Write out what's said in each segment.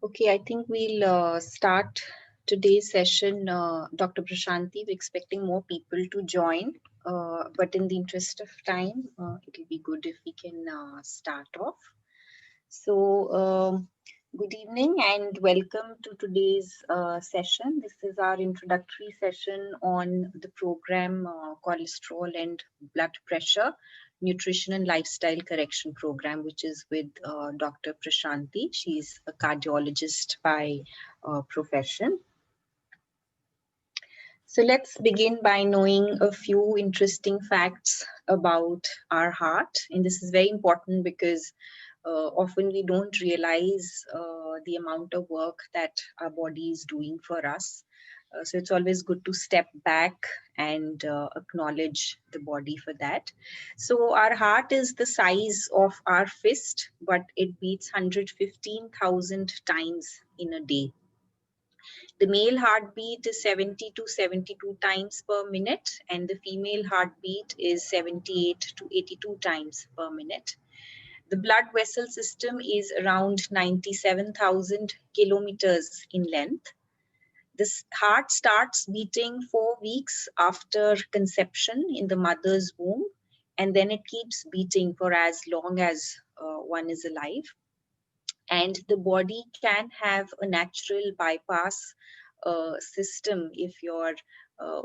Okay, I think we'll start today's session. Dr. Prashanti, we're expecting more people to join, but in the interest of time, it'll be good if we can start off. So, good evening and welcome to today's session. This is our introductory session on the program Cholesterol and Blood Pressure Nutrition and Lifestyle Correction Program, which is with Dr. Prashanti. She's a cardiologist by profession. So let's begin by knowing a few interesting facts about our heart. And this is very important because often we don't realize the amount of work that our body is doing for us. So it's always good to step back and acknowledge the body for that. So our heart is the size of our fist, but it beats 115,000 times in a day. The male heartbeat is 70 to 72 times per minute, and the female heartbeat is 78 to 82 times per minute. The blood vessel system is around 97,000 kilometers in length. The heart starts beating 4 weeks after conception in the mother's womb, and then it keeps beating for as long as one is alive. And the body can have a natural bypass system. If your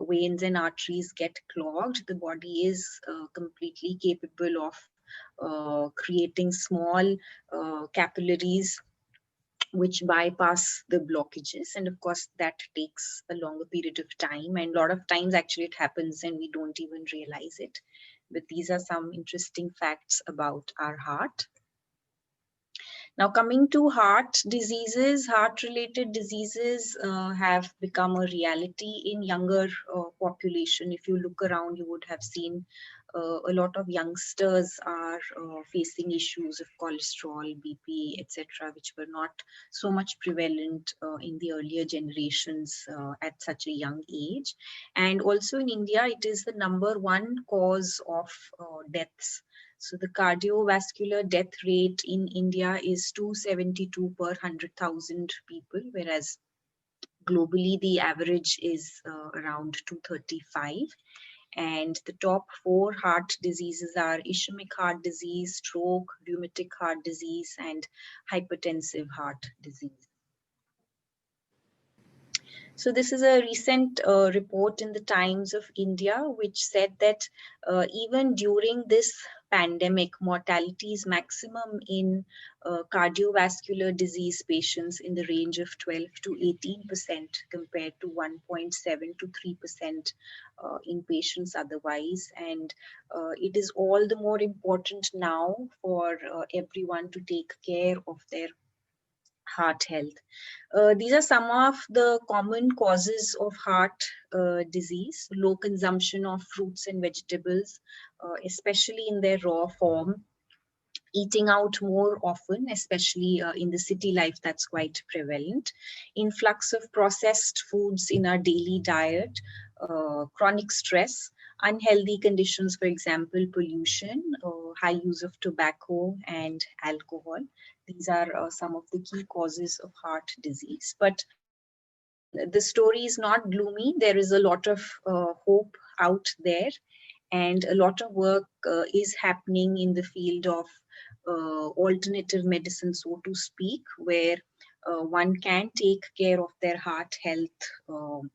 veins and arteries get clogged, the body is completely capable of creating small capillaries which bypass the blockages, and of course that takes a longer period of time, and a lot of times actually it happens and we don't even realize it. But these are some interesting facts about our heart. Now, coming to heart diseases, heart-related diseases have become a reality in younger population. If you look around, you would have seen a lot of youngsters are facing issues of cholesterol, BP, etc., which were not so much prevalent in the earlier generations at such a young age. And also in India, it is the #1 cause of deaths. So the cardiovascular death rate in India is 272 per 100,000 people, whereas globally the average is around 235. And the top 4 heart diseases are ischemic heart disease, stroke, rheumatic heart disease, and hypertensive heart disease. So this is a recent report in the Times of India, which said that even during this pandemic, mortality is maximum in cardiovascular disease patients in the range of 12 to 18% compared to 1.7 to 3% in patients otherwise. And it is all the more important now for everyone to take care of their heart health. These are some of the common causes of heart disease: low consumption of fruits and vegetables, especially in their raw form; eating out more often, especially in the city life, that's quite prevalent; influx of processed foods in our daily diet; chronic stress; unhealthy conditions, for example, pollution; high use of tobacco and alcohol. These are some of the key causes of heart disease. But the story is not gloomy. There is a lot of hope out there, and a lot of work is happening in the field of alternative medicine, so to speak, where one can take care of their heart health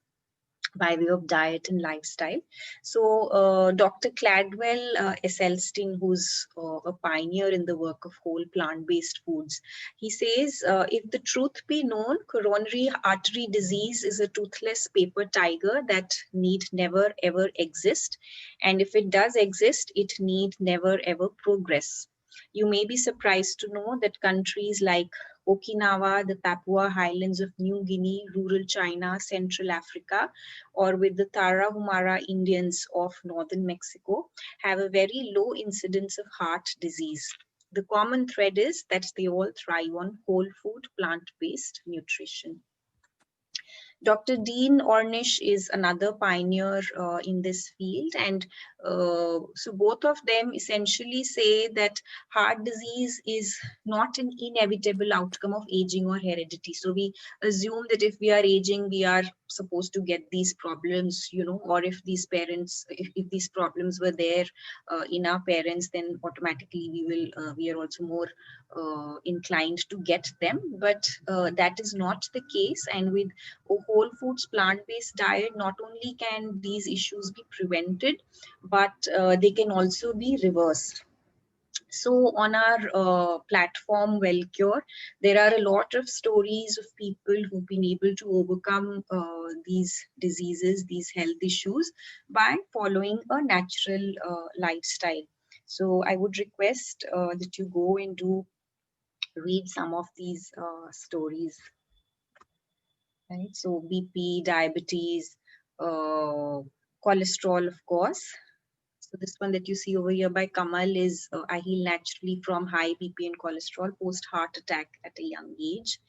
by way of diet and lifestyle. So Dr. Cladwell Esselstyn, who's a pioneer in the work of whole plant-based foods, he says, if the truth be known, coronary artery disease is a toothless paper tiger that need never ever exist. And if it does exist, it need never ever progress. You may be surprised to know that countries like Okinawa, the Papua Highlands of New Guinea, rural China, Central Africa, or with the Tarahumara Indians of northern Mexico, have a very low incidence of heart disease. The common thread is that they all thrive on whole food, plant-based nutrition. Dr. Dean Ornish is another pioneer in this field, and so both of them essentially say that heart disease is not an inevitable outcome of aging or heredity. So we assume that if we are aging, we are supposed to get these problems, you know, or if these parents, if these problems were there in our parents, then automatically we are also more inclined to get them. But that is not the case, and with whole foods plant-based diet, not only can these issues be prevented, but they can also be reversed. So on our platform Wellcure, there are a lot of stories of people who've been able to overcome these diseases, these health issues, by following a natural lifestyle. So I would request that you go and do read some of these stories. Right? So BP, diabetes, cholesterol, of course. So this one that you see over here by Kamal is I heal naturally from high BP and cholesterol post heart attack at a young age.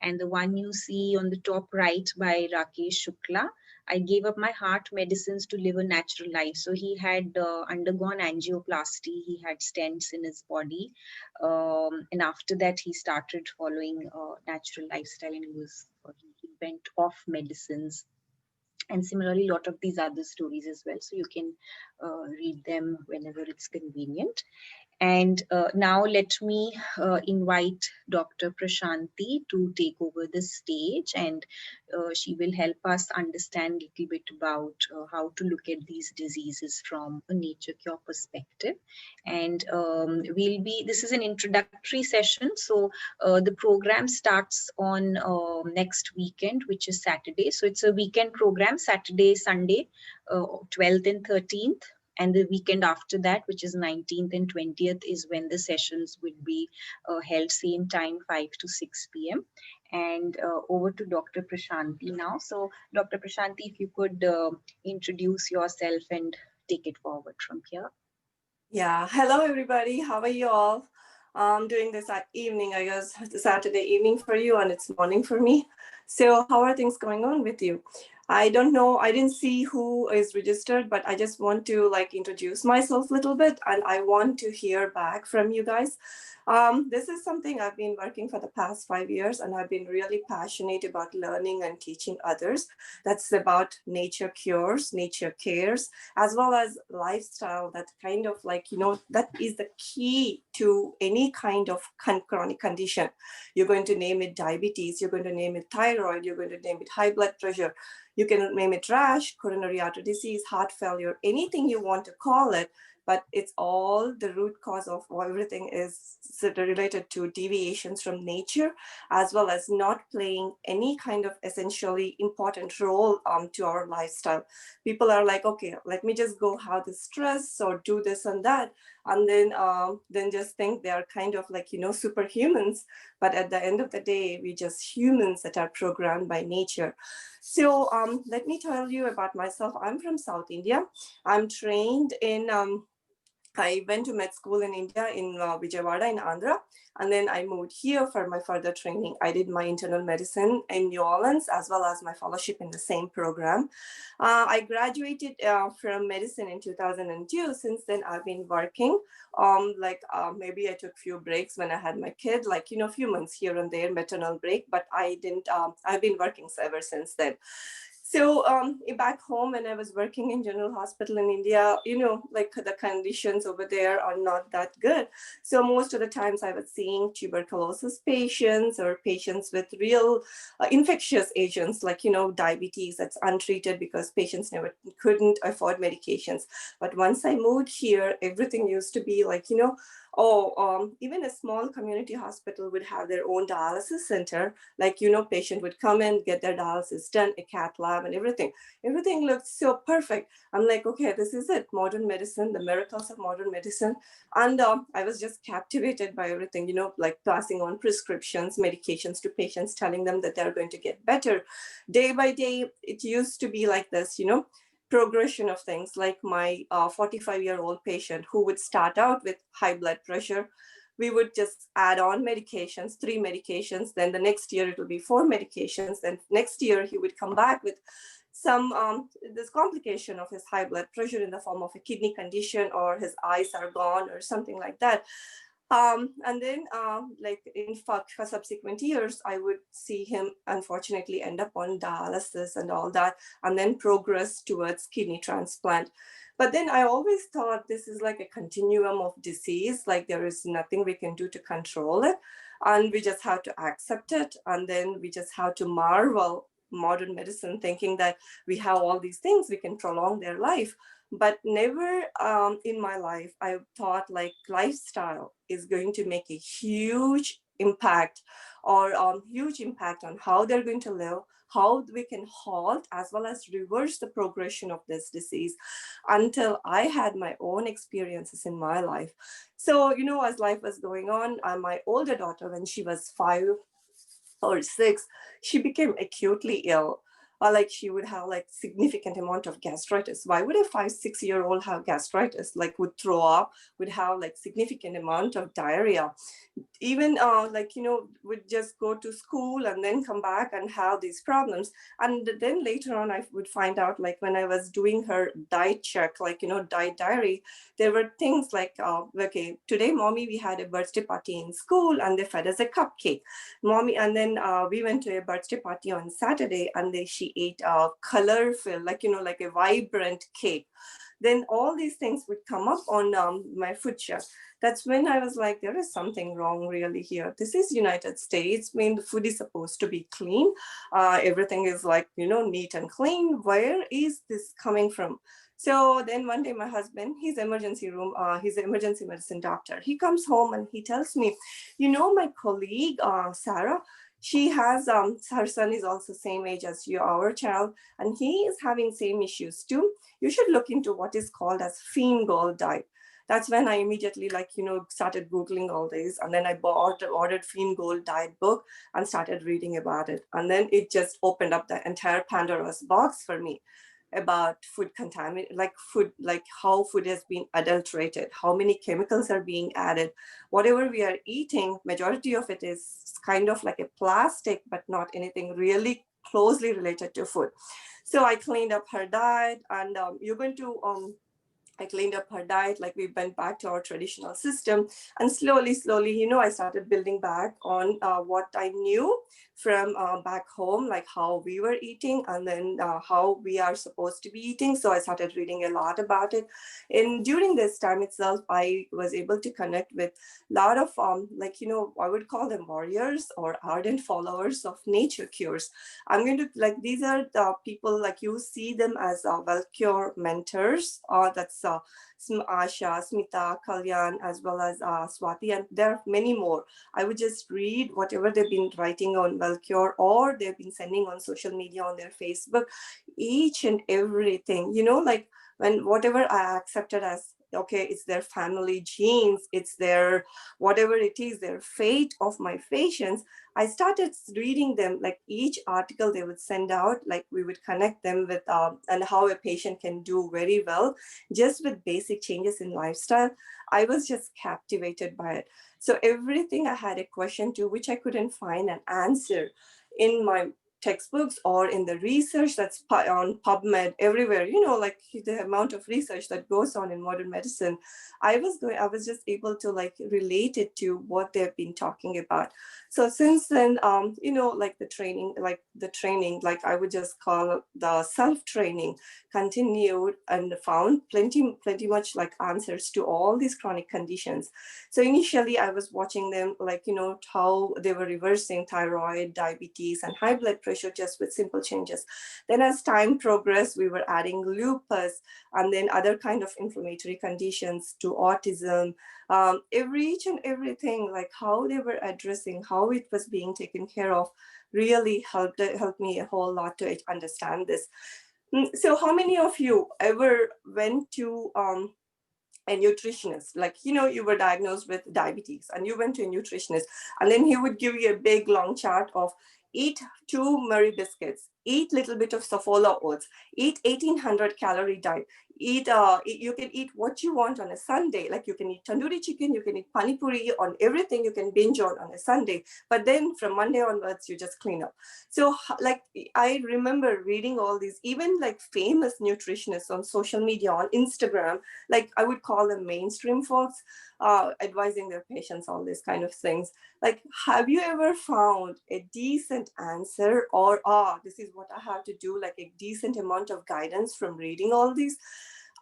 And the one you see on the top right by Rakesh Shukla, I gave up my heart medicines to live a natural life. So he had undergone angioplasty, he had stents in his body. And after that, he started following natural lifestyle, and he went off medicines. And similarly, a lot of these other stories as well. So you can read them whenever it's convenient. And now let me invite Dr. Prashanti to take over the stage, and she will help us understand a little bit about how to look at these diseases from a nature cure perspective. And this is an introductory session. So the program starts on next weekend, which is Saturday. So it's a weekend program, Saturday, Sunday, 12th and 13th. And the weekend after that, which is 19th and 20th, is when the sessions will be held, same time, 5 to 6 p.m. And over to Dr. Prashanti now. So Dr. Prashanti, if you could introduce yourself and take it forward from here. Yeah, hello everybody. How are you all? Doing this evening, I guess, Saturday evening for you, and it's morning for me. So how are things going on with you? I don't know. I didn't see who is registered, but I just want to introduce myself a little bit, and I want to hear back from you guys. This is something I've been working for the past 5 years, and I've been really passionate about learning and teaching others. That's about nature cures, nature cares, as well as lifestyle that kind of that is the key to any kind of chronic condition. You're going to name it diabetes, you're going to name it thyroid, you're going to name it high blood pressure, you can name it rash, coronary artery disease, heart failure, anything you want to call it, but it's all the root cause of everything is related to deviations from nature, as well as not playing any kind of essentially important role to our lifestyle. People are like, okay, let me just go have the stress or do this and that, and then just think they are kind of superhumans. But at the end of the day, we're just humans that are programmed by nature. So let me tell you about myself. I'm from South India. I'm trained in I went to med school in India, in Vijayawada in Andhra, and then I moved here for my further training. I did my internal medicine in New Orleans, as well as my fellowship in the same program. I graduated from medicine in 2002. Since then, I've been working. Maybe I took a few breaks when I had my kid, a few months here and there, maternal break, but I didn't, I've been working ever since then. So back home, when I was working in General Hospital in India, the conditions over there are not that good. So most of the times I was seeing tuberculosis patients or patients with real infectious agents, diabetes that's untreated because patients couldn't afford medications. But once I moved here, everything used to be Even a small community hospital would have their own dialysis center. Like, patient would come in, get their dialysis done, a cath lab and everything. Everything looked so perfect. I'm like, okay, this is it. Modern medicine, the miracles of modern medicine. And I was just captivated by everything, like passing on prescriptions, medications to patients, telling them that they're going to get better. Day by day, it used to be like this, progression of things. Like my 45-year-old patient who would start out with high blood pressure, we would just add on medications, 3 medications. Then the next year it will be 4 medications. Then next year he would come back with some this complication of his high blood pressure in the form of a kidney condition, or his eyes are gone or something like that. And then like in fact, for subsequent years, I would see him unfortunately end up on dialysis and all that, and then progress towards kidney transplant. But then I always thought this is like a continuum of disease, like there is nothing we can do to control it. And we just have to accept it. And then we just have to marvel modern medicine, thinking that we have all these things, we can prolong their life. But never in my life, I thought like lifestyle is going to make a huge impact, or huge impact on how they're going to live, how we can halt as well as reverse the progression of this disease, until I had my own experiences in my life. So, as life was going on, my older daughter, when she was 5 or 6, she became acutely ill. Like she would have like significant amount of gastritis. Why would a 5-6-year-old have gastritis? Like would throw up, would have like significant amount of diarrhea. Even would just go to school and then come back and have these problems. And then later on, I would find out, like when I was doing her diet check, like, diet diary, there were things like, okay, today, mommy, we had a birthday party in school and they fed us a cupcake. Mommy, and then we went to a birthday party on Saturday, and she ate a colorful, like a vibrant cake. Then all these things would come up on my food check. That's when I was like, there is something wrong really here. This is United States. I mean, the food is supposed to be clean. Everything is like, neat and clean. Where is this coming from? So then one day my husband, he's emergency room, he's an emergency medicine doctor. He comes home and he tells me, my colleague, Sarah, she has, her son is also same age as you, our child, and he is having same issues too. You should look into what is called as Feingold diet. That's when I immediately started Googling all this. And then I ordered Feingold diet book and started reading about it. And then it just opened up the entire Pandora's box for me about food like how food has been adulterated, how many chemicals are being added. Whatever we are eating, majority of it is kind of like a plastic, but not anything really closely related to food. So I cleaned up her diet, and I cleaned up her diet, like we went back to our traditional system, and slowly, I started building back on what I knew from back home, like how we were eating, and then how we are supposed to be eating. So I started reading a lot about it. And during this time itself, I was able to connect with a lot of, I would call them warriors or ardent followers of nature cures. I'm going to, these are the people, you see them as Wellcure mentors. That's Asha, Smita, Kalyan, as well as Swati, and there are many more. I would just read whatever they've been writing on Wellcure, or they've been sending on social media, on their Facebook, each and everything, when whatever I accepted as, okay, it's their family genes, it's their, whatever it is, their fate of my patients, I started reading them, like each article they would send out, like we would connect them with, and how a patient can do very well, just with basic changes in lifestyle. I was just captivated by it. So everything I had a question to, which I couldn't find an answer in my textbooks or in the research that's on PubMed, everywhere, the amount of research that goes on in modern medicine, I was just able to relate it to what they've been talking about. So since then, the training, I would just call the self-training, continued and found plenty much answers to all these chronic conditions. So initially I was watching them, how they were reversing thyroid, diabetes, and high blood pressure pressure just with simple changes. Then as time progressed, we were adding lupus and then other kind of inflammatory conditions to autism. Each and everything, like how they were addressing, how it was being taken care of, really helped me a whole lot to understand this. So how many of you ever went to a nutritionist? Like, you were diagnosed with diabetes and you went to a nutritionist, and then he would give you a big long chart of eat 2 Murray biscuits, eat little bit of Saffola oats, eat 1800 calorie diet, you can eat what you want on a Sunday. Like you can eat tandoori chicken, you can eat pani puri, on everything you can binge on a Sunday. But then from Monday onwards, you just clean up. So like, I remember reading all these, even like famous nutritionists on social media, on Instagram, like I would call them mainstream folks, advising their patients all these kind of things. Like, have you ever found a decent answer, or this is what I have to do, like a decent amount of guidance from reading all these?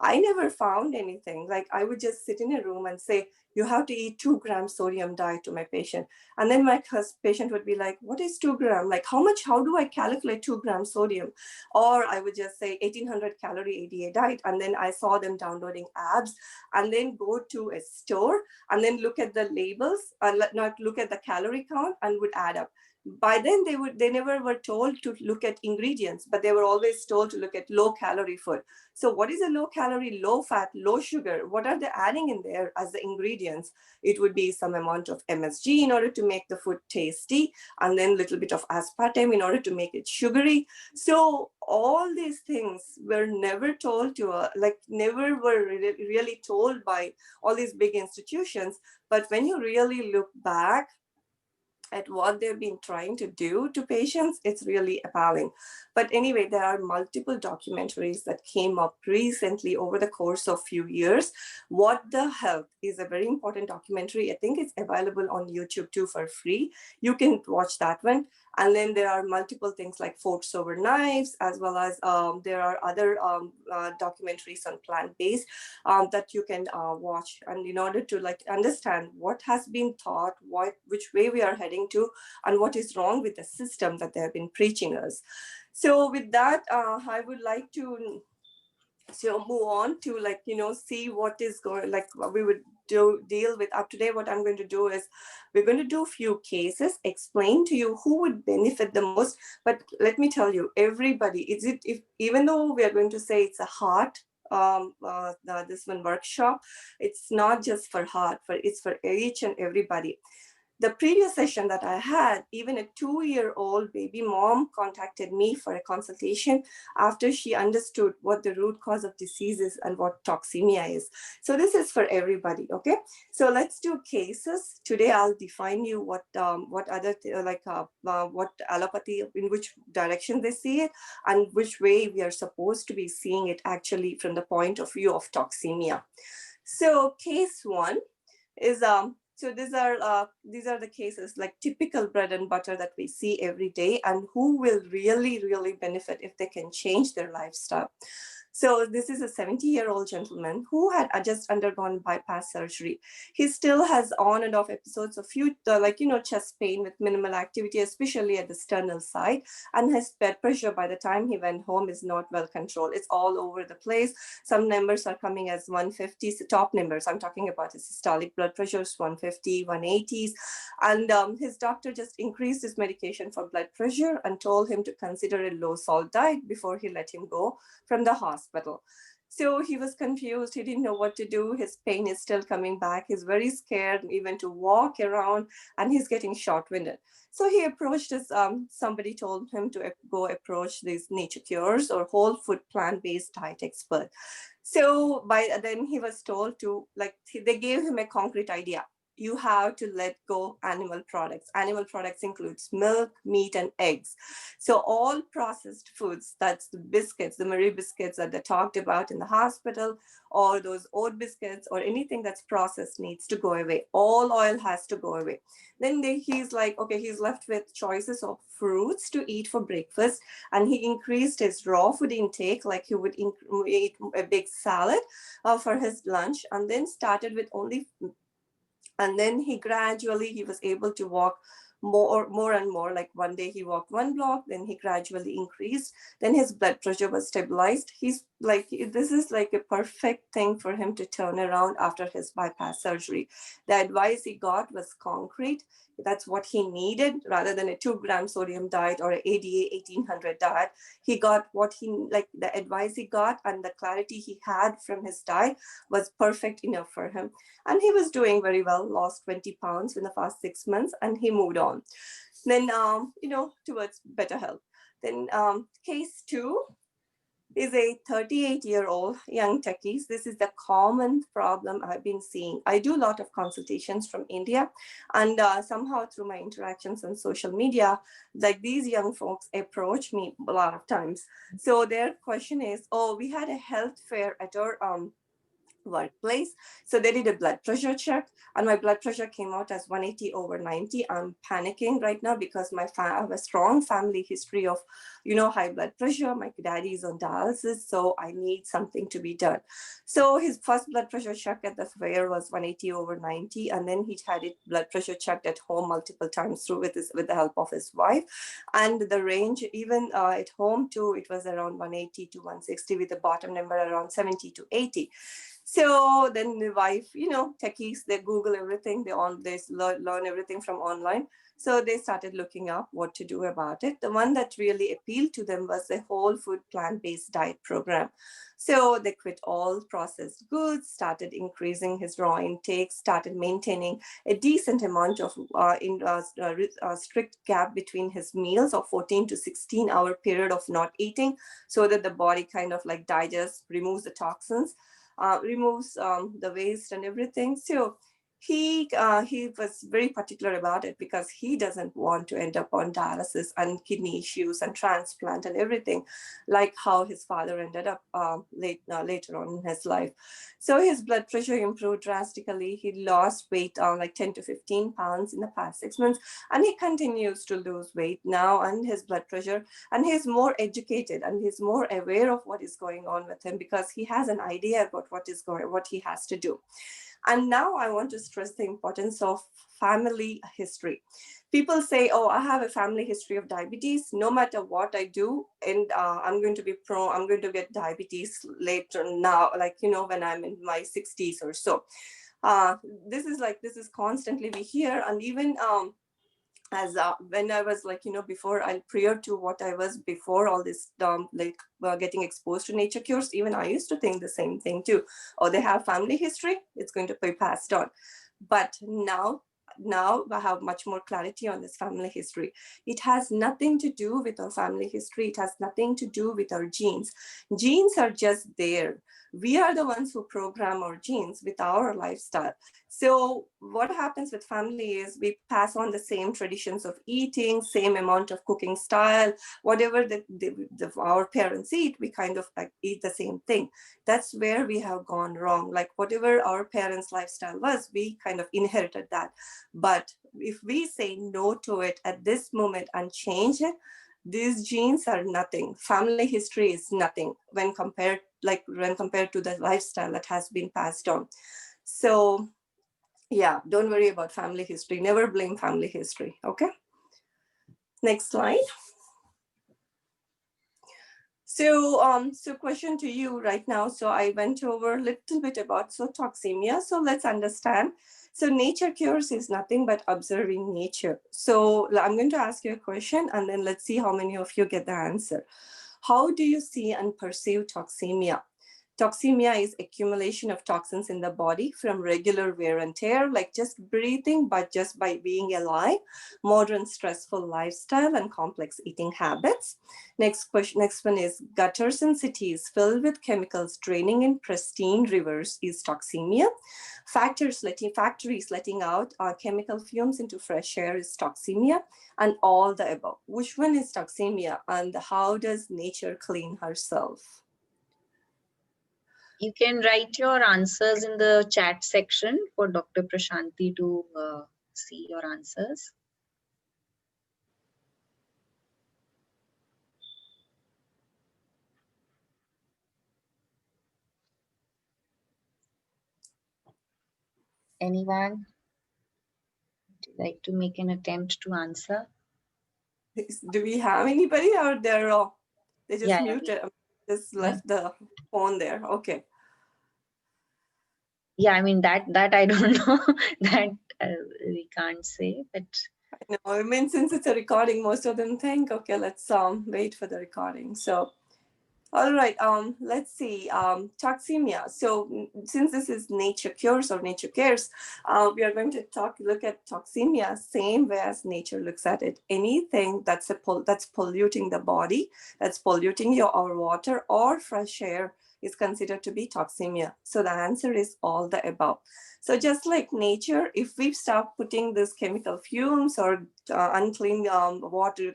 I never found anything. Like I would just sit in a room and say, you have to eat 2 grams sodium diet to my patient. And then my patient would be like, what is 2 gram? Like how do I calculate 2 grams sodium? Or I would just say 1800 calorie ADA diet. And then I saw them downloading apps and then go to a store and then look at the labels, not look at the calorie count, and would add up. By then they never were told to look at ingredients, but they were always told to look at low calorie food. So what is a low calorie, low fat, low sugar? What are they adding in there as the ingredients? It would be some amount of MSG in order to make the food tasty, and then a little bit of aspartame in order to make it sugary. So all these things were never told to never were really told by all these big institutions. But when you really look back at what they've been trying to do to patients, it's really appalling. But anyway, there are multiple documentaries that came up recently over the course of few years. What the Health is a very important documentary. I think it's available on YouTube too for free. You can watch that one. And then there are multiple things like Forks Over Knives, as well as there are other documentaries on plant-based that you can watch. And in order to like understand what has been taught, which way we are heading to, and what is wrong with the system that they have been preaching us. So with that, I would like to move on to see what is going, like what we would deal with up today. What I'm going to do is we're going to do a few cases, explain to you who would benefit the most. But let me tell you, everybody, even though we are going to say it's a heart, this one workshop, it's not just for heart, it's for each and everybody. The previous session that I had, even a 2-year-old baby mom contacted me for a consultation after she understood what the root cause of disease is and what toxemia is. So this is for everybody, okay? So let's do cases. Today I'll define you what allopathy, in which direction they see it, and which way we are supposed to be seeing it actually from the point of view of toxemia. So case 1 is so these are the cases, like typical bread and butter that we see every day, and who will really, really benefit if they can change their lifestyle. So this is a 70-year-old gentleman who had just undergone bypass surgery. He still has on and off episodes of chest pain with minimal activity, especially at the sternal side, and his blood pressure by the time he went home is not well controlled. It's all over the place. Some numbers are coming as 150, so top numbers. I'm talking about his systolic blood pressures, 150, 180s. And his doctor just increased his medication for blood pressure and told him to consider a low salt diet before he let him go from the hospital. So he was confused. He didn't know what to do. His pain is still coming back. He's very scared even to walk around, and he's getting short-winded. So he approached us. Somebody told him to go approach these nature cures or whole food plant-based diet expert. So by then he was told to, they gave him a concrete idea. You have to let go animal products. Animal products includes milk, meat, and eggs. So all processed foods, that's the biscuits, the Marie biscuits that they talked about in the hospital, or those oat biscuits, or anything that's processed needs to go away. All oil has to go away. Then he's like, okay, he's left with choices of fruits to eat for breakfast, and he increased his raw food intake, like he would eat a big salad for his lunch, and then started with only. And then he was able to walk more and more. Like one day he walked 1 block, then he gradually increased, then his blood pressure was stabilized. He's like, this is like a perfect thing for him to turn around after his bypass surgery. The advice he got was concrete. That's what he needed, rather than a 2-gram sodium diet or a ADA 1800 diet. He got what he, like the advice he got and the clarity he had from his diet was perfect enough for him. And he was doing very well, lost 20 pounds in the first 6 months, and he moved on. Then, towards better health. Then case 2 is a 38-year-old young techies. This is the common problem I've been seeing. I do a lot of consultations from India, and somehow through my interactions on social media, like these young folks approach me a lot of times. So their question is, oh, we had a health fair at our workplace. So they did a blood pressure check, and my blood pressure came out as 180/90. I'm panicking right now because I have a strong family history of, high blood pressure. My daddy is on dialysis, so I need something to be done. So his first blood pressure check at the fair was 180/90, and then he had it blood pressure checked at home multiple times through with the help of his wife, and the range even at home too, it was around 180 to 160 with the bottom number around 70 to 80. So then the wife, techies, they Google everything. They learn everything from online. So they started looking up what to do about it. The one that really appealed to them was the whole food plant-based diet program. So they quit all processed goods, started increasing his raw intake, started maintaining a decent amount of strict gap between his meals of 14 to 16 hour period of not eating, so that the body kind of like digests, removes the toxins, removes the waste and everything. So he was very particular about it because he doesn't want to end up on dialysis and kidney issues and transplant and everything, like how his father ended up later on in his life. So his blood pressure improved drastically. He lost weight like 10 to 15 pounds in the past 6 months, and he continues to lose weight now, and his blood pressure, and he's more educated and he's more aware of what is going on with him because he has an idea about what he has to do. And now I want to stress the importance of family history. People say, oh, I have a family history of diabetes. No matter what I do, and I'm going to get diabetes later now, when I'm in my 60s or so. This is constantly we hear. And even as when I was prior to what I was before all this, getting exposed to nature cures, even I used to think the same thing too. Oh, they have family history, it's going to be passed on. But now I have much more clarity on this family history. It has nothing to do with our family history. It has nothing to do with our genes. Genes are just there. We are the ones who program our genes with our lifestyle. So what happens with family is we pass on the same traditions of eating, same amount of cooking style, whatever our parents eat, we kind of like eat the same thing. That's where we have gone wrong. Like whatever our parents' lifestyle was, we kind of inherited that. But if we say no to it at this moment and change it, these genes are nothing. Family history is nothing when compared to the lifestyle that has been passed on. So yeah, don't worry about family history. Never blame family history. Okay. Next slide. So question to you right now. So I went over a little bit about toxemia. So let's understand. So nature cures is nothing but observing nature. So I'm going to ask you a question and then let's see how many of you get the answer. How do you see and perceive toxemia? Toxemia is accumulation of toxins in the body from regular wear and tear, like just breathing, but just by being alive, modern stressful lifestyle and complex eating habits. Next one is gutters in cities filled with chemicals draining in pristine rivers is toxemia. Factories letting out chemical fumes into fresh air is toxemia, and all the above. Which one is toxemia, and how does nature clean herself? You can write your answers in the chat section for Dr. Prashanti to see your answers. Anyone? like to make an attempt to answer? Do we have anybody, or they just Yeah, muted, just yeah. left the phone there? Okay. Yeah, I mean that I don't know. That we can't say, but No, I mean, since it's a recording, most of them think, okay, let's wait for the recording. So, all right, let's see, toxemia. So since this is nature cures or nature cares, we are going to look at toxemia same way as nature looks at it. Anything that's that's polluting the body, that's polluting our water or fresh air is considered to be toxemia. So the answer is all the above. So just like nature, if we stop putting this chemical fumes or unclean water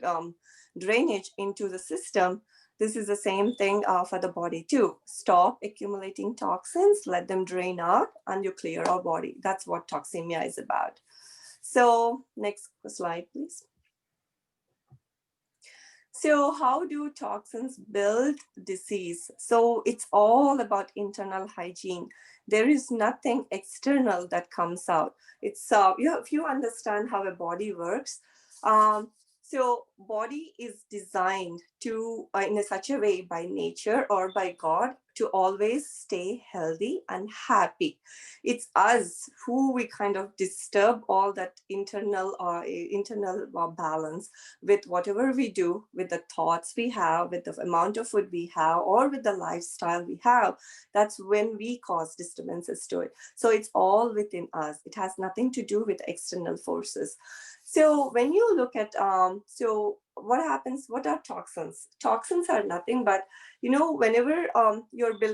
drainage into the system, this is the same thing for the body too. Stop accumulating toxins, let them drain out, and you clear our body. That's what toxemia is about. So next slide, please. So how do toxins build disease? So it's all about internal hygiene. There is nothing external that comes out. It's if you understand how a body works, so body is designed to in such a way by nature or by God to always stay healthy and happy. It's us who we kind of disturb all that internal balance with whatever we do, with the thoughts we have, with the amount of food we have, or with the lifestyle we have. That's when we cause disturbances to it. So it's all within us. It has nothing to do with external forces. So when you look at, so what happens, what are toxins? Toxins are nothing but, whenever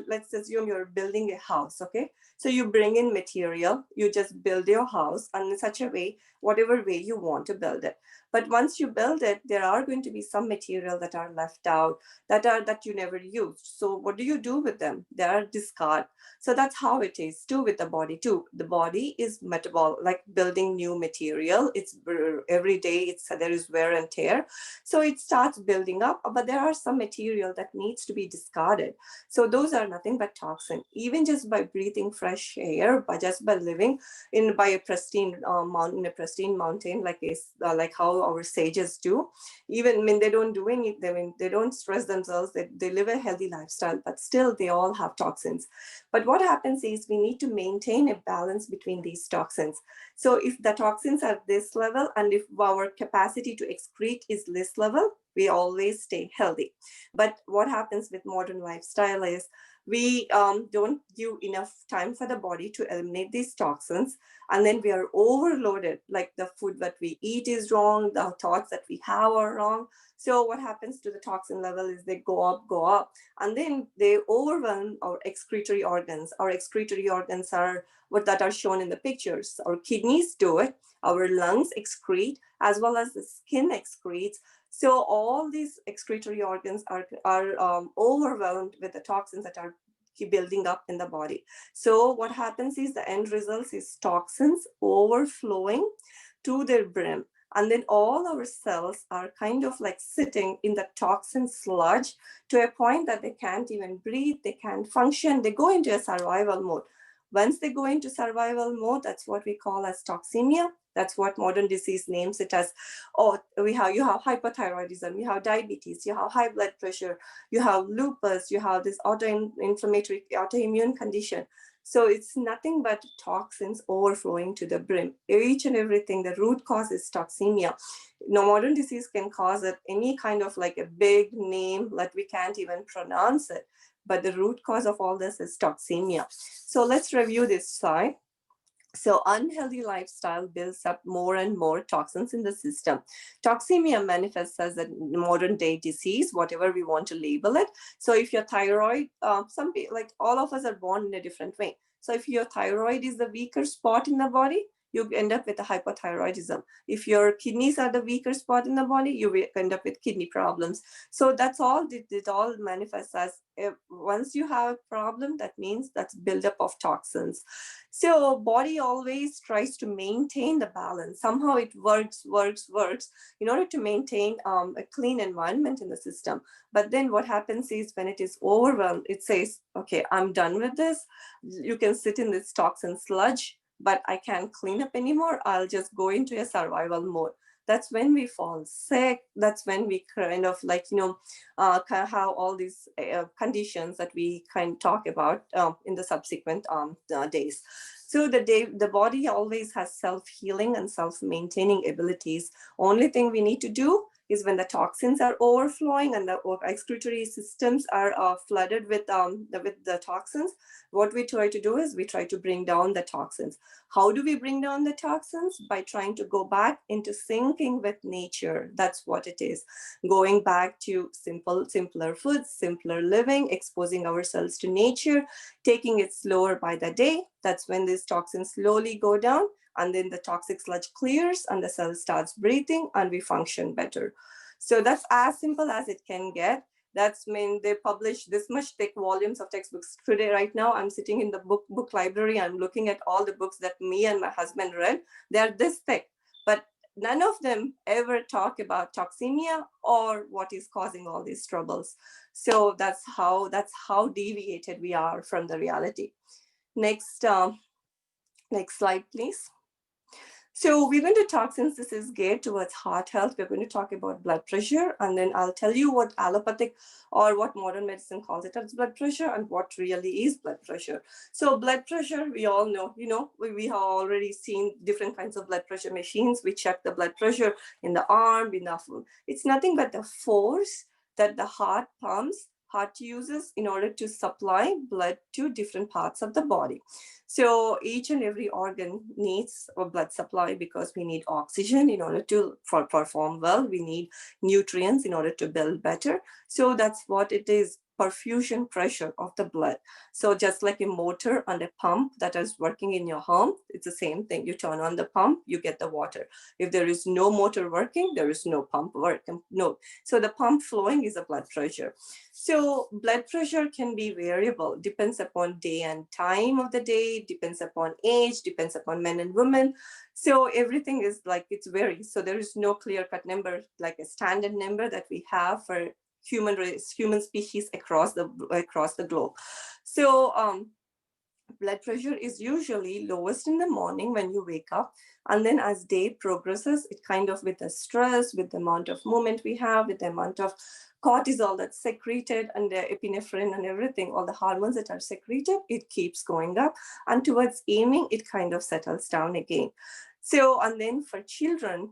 let's assume you're building a house, okay? So you bring in material, you just build your house and in such a way, whatever way you want to build it. But once you build it, there are going to be some material that are left out, that you never used. So what do you do with them? They are discard. So that's how it is too with the body too. The body is metabolic, like building new material. It's every day, there is wear and tear. So it starts building up, but there are some material that needs to be discarded. So those are nothing but toxin. Even just by breathing fresh air, just by living by a pristine mountain, in a pristine mountain, like how our sages do. Even when they don't do anything, they don't stress themselves, they live a healthy lifestyle, but still they all have toxins. But what happens is we need to maintain a balance between these toxins. So if the toxins are this level and if our capacity to excrete is this level, we always stay healthy. But what happens with modern lifestyle is we don't give enough time for the body to eliminate these toxins. And then we are overloaded, like the food that we eat is wrong, the thoughts that we have are wrong. So what happens to the toxin level is they go up, and then they overwhelm our excretory organs. Our excretory organs are that are shown in the pictures. Our kidneys do it, our lungs excrete, as well as the skin excretes. So all these excretory organs are overwhelmed with the toxins that are building up in the body. So what happens is the end result is toxins overflowing to their brim. And then all our cells are kind of like sitting in the toxin sludge to a point that they can't even breathe, they can't function, they go into a survival mode. Once they go into survival mode, that's what we call as toxemia. That's what modern disease names it as. Oh, you have hypothyroidism, you have diabetes, you have high blood pressure, you have lupus, you have this autoimmune condition. So it's nothing but toxins overflowing to the brim. Each and everything, the root cause is toxemia. No, modern disease can cause it any kind of like a big name that we can't even pronounce it. But the root cause of all this is toxemia. So let's review this slide. So unhealthy lifestyle builds up more and more toxins in the system. Toxemia manifests as a modern day disease, whatever we want to label it. So if your thyroid, some people, like all of us are born in a different way. So if your thyroid is the weaker spot in the body, you end up with a hypothyroidism. If your kidneys are the weaker spot in the body, you will end up with kidney problems. So that's all, it all manifests as, once you have a problem, that means that's buildup of toxins. So body always tries to maintain the balance. Somehow it works in order to maintain a clean environment in the system. But then what happens is when it is overwhelmed, it says, okay, I'm done with this. You can sit in this toxin sludge. but I can't clean up anymore. I'll just go into a survival mode. That's when we fall sick. That's when we kind of like, kind of have all these conditions that we kind of talk about in the subsequent days. So the body always has self-healing and self-maintaining abilities. Only thing we need to do is when the toxins are overflowing and the excretory systems are flooded with the toxins, what we try to do is we try to bring down the toxins. How do we bring down the toxins? By trying to go back into syncing with nature. That's what it is. Going back to simpler foods, simpler living, exposing ourselves to nature, taking it slower by the day. That's when these toxins slowly go down, and then the toxic sludge clears and the cell starts breathing and we function better. So that's as simple as it can get. That's when they publish this much thick volumes of textbooks. Today, right now, I'm sitting in the book library. I'm looking at all the books that me and my husband read. They're this thick, but none of them ever talk about toxemia or what is causing all these troubles. So that's how deviated we are from the reality. Next slide, please. So we're going to talk, since this is geared towards heart health, we're going to talk about blood pressure, and then I'll tell you what allopathic or what modern medicine calls it as blood pressure and what really is blood pressure. So blood pressure, we all know, we have already seen different kinds of blood pressure machines. We check the blood pressure in the arm, in the foot. It's nothing but the force that the heart uses in order to supply blood to different parts of the body. So each and every organ needs a blood supply because we need oxygen in order to perform well. We need nutrients in order to build better. So that's what it is. Perfusion pressure of the blood. So just like a motor and a pump that is working in your home, it's the same thing. You turn on the pump, you get the water. If there is no motor working, there is no pump working. No. So the pump flowing is a blood pressure. So blood pressure can be variable, depends upon day and time of the day, depends upon age, depends upon men and women. So everything is like, it's varies. So there is no clear-cut number, like a standard number that we have for human species across the globe. So blood pressure is usually lowest in the morning when you wake up, and then as day progresses, it kind of, with the stress, with the amount of movement we have, with the amount of cortisol that's secreted and the epinephrine and everything, all the hormones that are secreted, it keeps going up, and towards evening it kind of settles down again. So, and then for children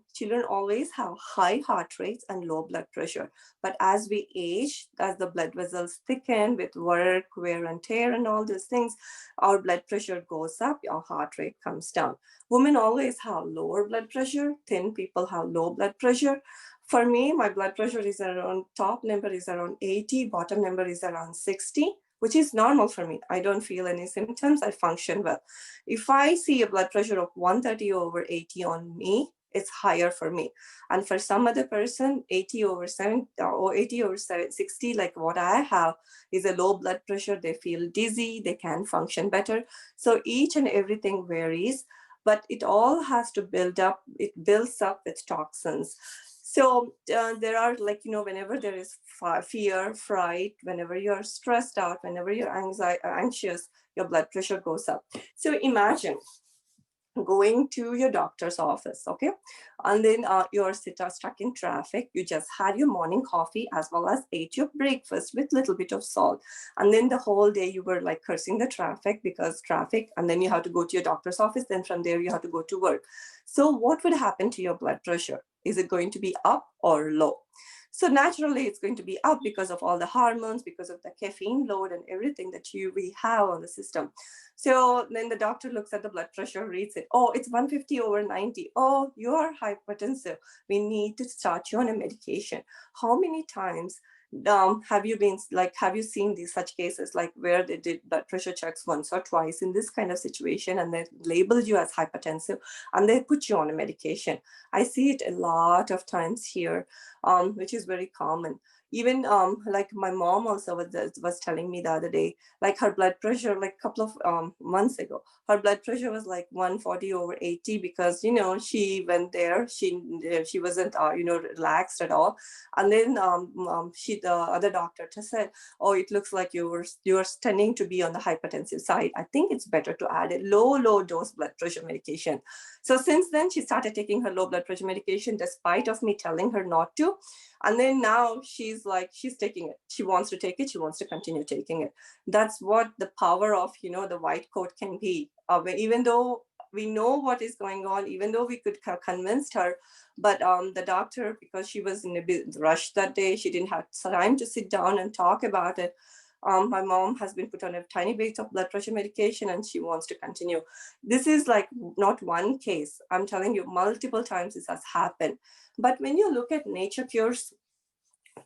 always have high heart rates and low blood pressure. But as we age, as the blood vessels thicken with work, wear and tear and all these things, our blood pressure goes up, our heart rate comes down. Women always have lower blood pressure, thin people have low blood pressure. For me, my blood pressure is around, top number is around 80, bottom number is around 60. Which is normal for me. I don't feel any symptoms. I function well. If I see a blood pressure of 130 over 80 on me, it's higher for me. And for some other person, 80 over 70 or 80 over 60, like what I have, is a low blood pressure. They feel dizzy. They can function better. So each and everything varies, but it all has to build up. It builds up with toxins. So there are, like, whenever there is fear, fright, whenever you're stressed out, whenever you're anxious, your blood pressure goes up. So imagine going to your doctor's office, okay? And then you're stuck in traffic. You just had your morning coffee as well as ate your breakfast with a little bit of salt. And then the whole day you were like cursing the traffic because traffic, and then you have to go to your doctor's office. Then from there you have to go to work. So what would happen to your blood pressure? Is it going to be up or low? So naturally, it's going to be up because of all the hormones, because of the caffeine load and everything that we have on the system. So then the doctor looks at the blood pressure, reads it. Oh, it's 150 over 90. Oh, you are hypertensive. We need to start you on a medication. How many times have you seen these such cases, like where they did blood pressure checks once or twice in this kind of situation, and they labeled you as hypertensive and they put you on a medication? I see it a lot of times here, which is very common. Even like my mom also was telling me the other day, like her blood pressure, like a couple of months ago, her blood pressure was like 140/80 because, you know, she went there, she wasn't, you know, relaxed at all. And then the other doctor just said, oh, it looks like you are tending to be on the hypertensive side. I think it's better to add a low dose blood pressure medication. So since then, she started taking her low blood pressure medication despite of me telling her not to. And then now she's taking it. She wants to take it. She wants to continue taking it. That's what the power of, you know, the white coat can be. Even though we know what is going on, even though we could have convinced her, but the doctor, because she was in a bit rush that day, she didn't have time to sit down and talk about it. My mom has been put on a tiny bit of blood pressure medication and she wants to continue. This is like not one case. I'm telling you, multiple times this has happened. But when you look at Nature Cure's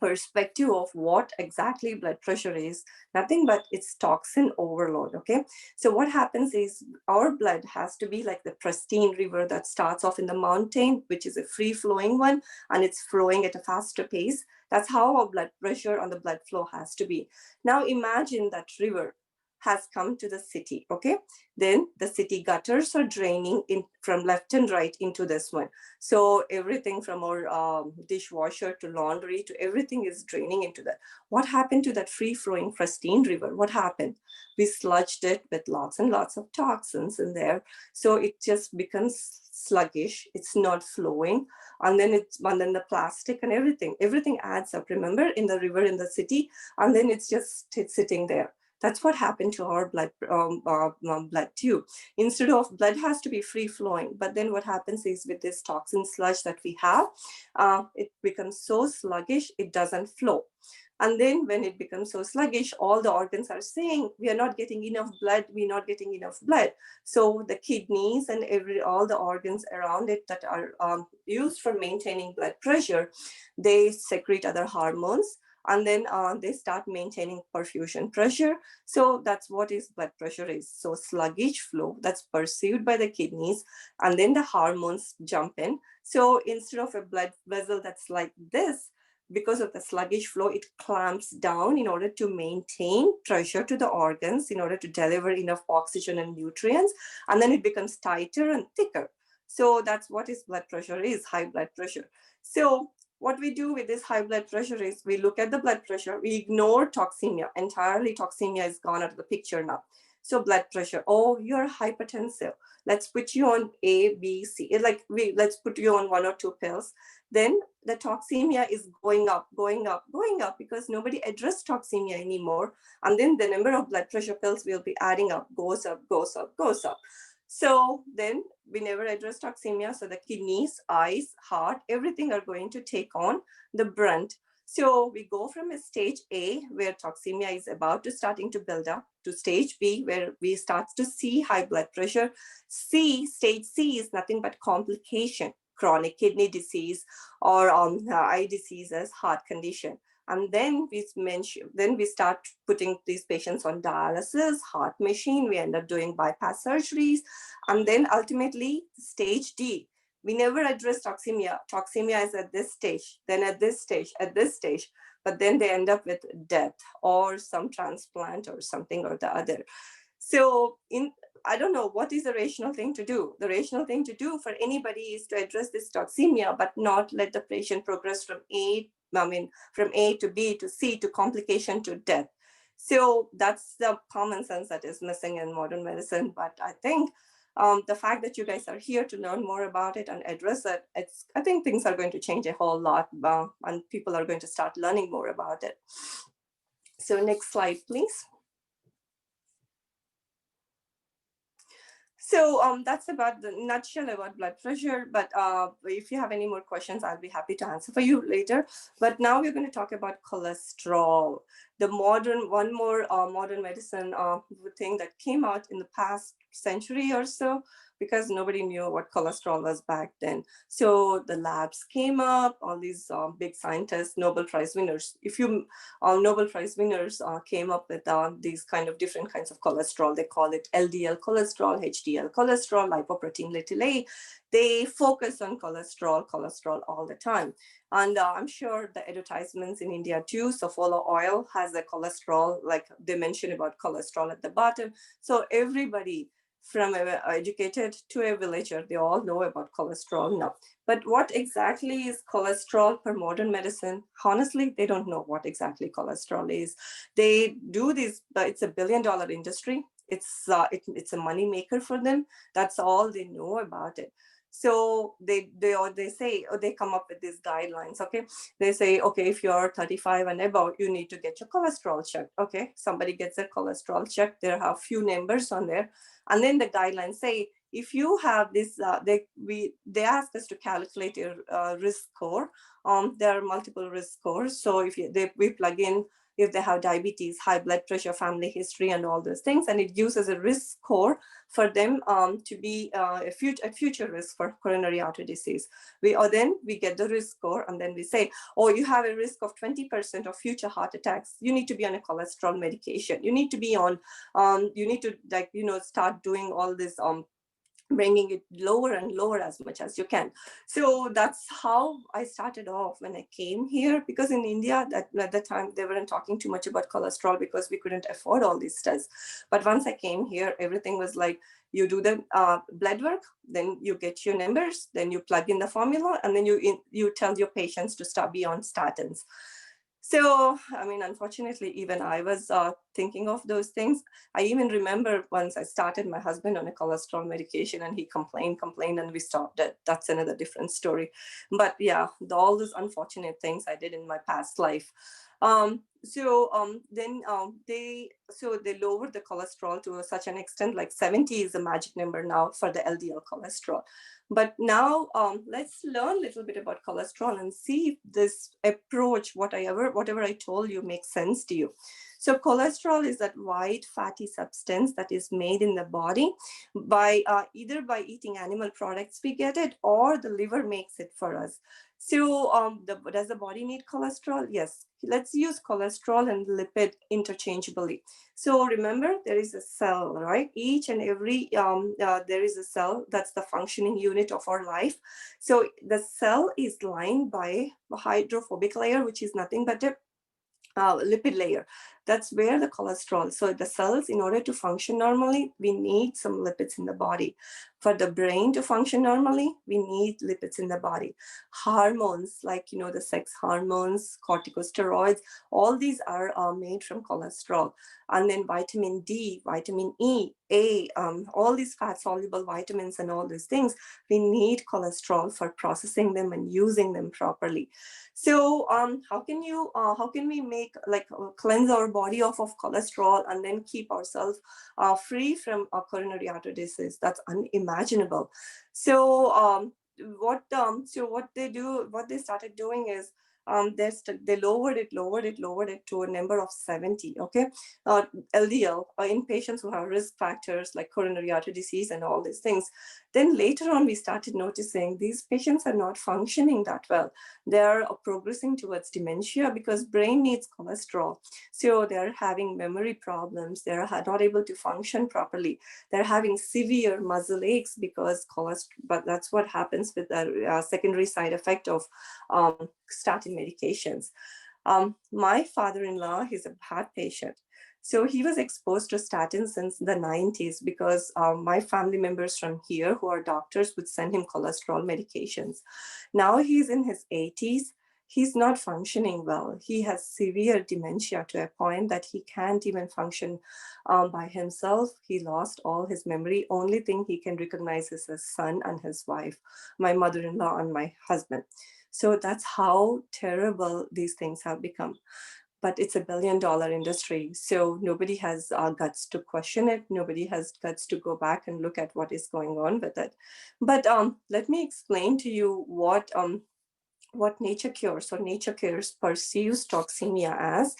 perspective of what exactly blood pressure is, nothing but it's toxin overload. Okay, so what happens is our blood has to be like the pristine river that starts off in the mountain, which is a free flowing one, and it's flowing at a faster pace. That's how our blood pressure on the blood flow has to be. Now imagine that river has come to the city. Okay, then the city gutters are draining in from left and right into this one. So everything from our dishwasher to laundry to everything is draining into that. What happened to that free flowing pristine river? What happened? We sludged it with lots and lots of toxins in there. So it just becomes sluggish. It's not flowing. And then the plastic and everything adds up. Remember, in the river in the city, and then it's sitting there. That's what happened to our blood tube. Instead of blood has to be free flowing, but then what happens is with this toxin sludge that we have, it becomes so sluggish, it doesn't flow. And then when it becomes so sluggish, all the organs are saying, we are not getting enough blood, we're not getting enough blood. So the kidneys and all the organs around it that are used for maintaining blood pressure, they secrete other hormones. And then they start maintaining perfusion pressure. So that's what is blood pressure is. So sluggish flow that's perceived by the kidneys, and then the hormones jump in. So instead of a blood vessel that's like this, because of the sluggish flow, it clamps down in order to maintain pressure to the organs, in order to deliver enough oxygen and nutrients, and then it becomes tighter and thicker. So that's what is blood pressure is, high blood pressure. So what we do with this high blood pressure is we look at the blood pressure, we ignore toxemia. Entirely toxemia is gone out of the picture now. So blood pressure, oh, you're hypertensive. Let's put you on A, B, C. Let's put you on 1 or 2 pills. Then the toxemia is going up because nobody addressed toxemia anymore. And then the number of blood pressure pills will be adding up, goes up. So then we never address toxemia. So the kidneys, eyes, heart, everything are going to take on the brunt. So we go from a stage A, where toxemia is about to starting to build up, to stage B, where we start to see high blood pressure. Stage C is nothing but complication, chronic kidney disease or eye diseases, heart condition. And then we start putting these patients on dialysis, heart machine. We end up doing bypass surgeries. And then ultimately, stage D. We never address toxemia. Toxemia is at this stage, then at this stage. But then they end up with death or some transplant or something or the other. So I don't know what is the rational thing to do. The rational thing to do for anybody is to address this toxemia, but not let the patient progress from A to B to C to complication to death. So that's the common sense that is missing in modern medicine. But I think the fact that you guys are here to learn more about it and address it, I think things are going to change a whole lot, and people are going to start learning more about it. So next slide, please. So that's about the nutshell about blood pressure. But if you have any more questions, I'll be happy to answer for you later. But now we're going to talk about cholesterol. The one more modern medicine thing that came out in the past century or so, because nobody knew what cholesterol was back then. So the labs came up, all these big scientists, Nobel Prize winners. Nobel Prize winners came up with these kind of different kinds of cholesterol. They call it LDL cholesterol, HDL cholesterol, lipoprotein little a. They focus on cholesterol all the time. And I'm sure the advertisements in India too. So Saffola oil has the cholesterol, like they mention about cholesterol at the bottom. So everybody from educated to a villager, they all know about cholesterol now. But what exactly is cholesterol per modern medicine? Honestly, they don't know what exactly cholesterol is. They do this, but it's $1 billion industry. It's a money maker for them. That's all they know about it. So they say, or they come up with these guidelines. Okay, they say, okay, if you're 35 and above, you need to get your cholesterol checked. Okay, somebody gets their cholesterol checked. There are a few numbers on there, and then the guidelines say, if you have this, they ask us to calculate your risk score. There are multiple risk scores. So if we plug in if they have diabetes, high blood pressure, family history, and all those things, and it gives us a risk score for them to be a future risk for coronary artery disease. Then we get the risk score, and then we say, oh, you have a risk of 20% of future heart attacks. You need to be on a cholesterol medication. You need to be on, you need to start doing all this bringing it lower and lower as much as you can. So that's how I started off when I came here, because in India at the time they weren't talking too much about cholesterol because we couldn't afford all these tests. But once I came here, everything was like, you do the blood work, then you get your numbers, then you plug in the formula, and then you tell your patients to stop be on statins. So, I mean, unfortunately, even I was thinking of those things. I even remember once I started my husband on a cholesterol medication and he complained, and we stopped it. That's another different story. But yeah, all those unfortunate things I did in my past life. Then they lowered the cholesterol to such an extent, like 70 is the magic number now for the LDL cholesterol. But now let's learn a little bit about cholesterol and see if this approach, whatever I told you, makes sense to you. So cholesterol is that white fatty substance that is made in the body by either by eating animal products we get it, or the liver makes it for us. So does the body need cholesterol? Yes. Let's use cholesterol and lipid interchangeably. So remember, there is a cell, right? Each and every, there is a cell. That's the functioning unit of our life. So the cell is lined by a hydrophobic layer, which is nothing but a lipid layer. That's where the cholesterol. So the cells, in order to function normally, we need some lipids in the body. For the brain to function normally, we need lipids in the body. Hormones, like, the sex hormones, corticosteroids, all these are made from cholesterol. And then vitamin D, vitamin E, A, all these fat soluble vitamins and all these things, we need cholesterol for processing them and using them properly. So how can we make, cleanse our body off of cholesterol and then keep ourselves free from coronary artery disease? That's unimaginable. So what they started doing is they lowered it to a number of 70. Okay, LDL in patients who have risk factors like coronary artery disease and all these things. Then later on, we started noticing these patients are not functioning that well. They're progressing towards dementia because brain needs cholesterol. So they're having memory problems. They're not able to function properly. They're having severe muscle aches because cholesterol, but that's what happens with the secondary side effect of statin medications. My father-in-law, he's a heart patient. So he was exposed to statins since the 90s because my family members from here who are doctors would send him cholesterol medications. Now he's in his 80s. He's not functioning well. He has severe dementia to a point that he can't even function by himself. He lost all his memory. Only thing he can recognize is his son and his wife, my mother-in-law and my husband. So that's how terrible these things have become. But it's $1 billion industry. So nobody has guts to question it. Nobody has guts to go back and look at what is going on with it. But let me explain to you what Nature Cures or Nature Cures perceives toxemia as.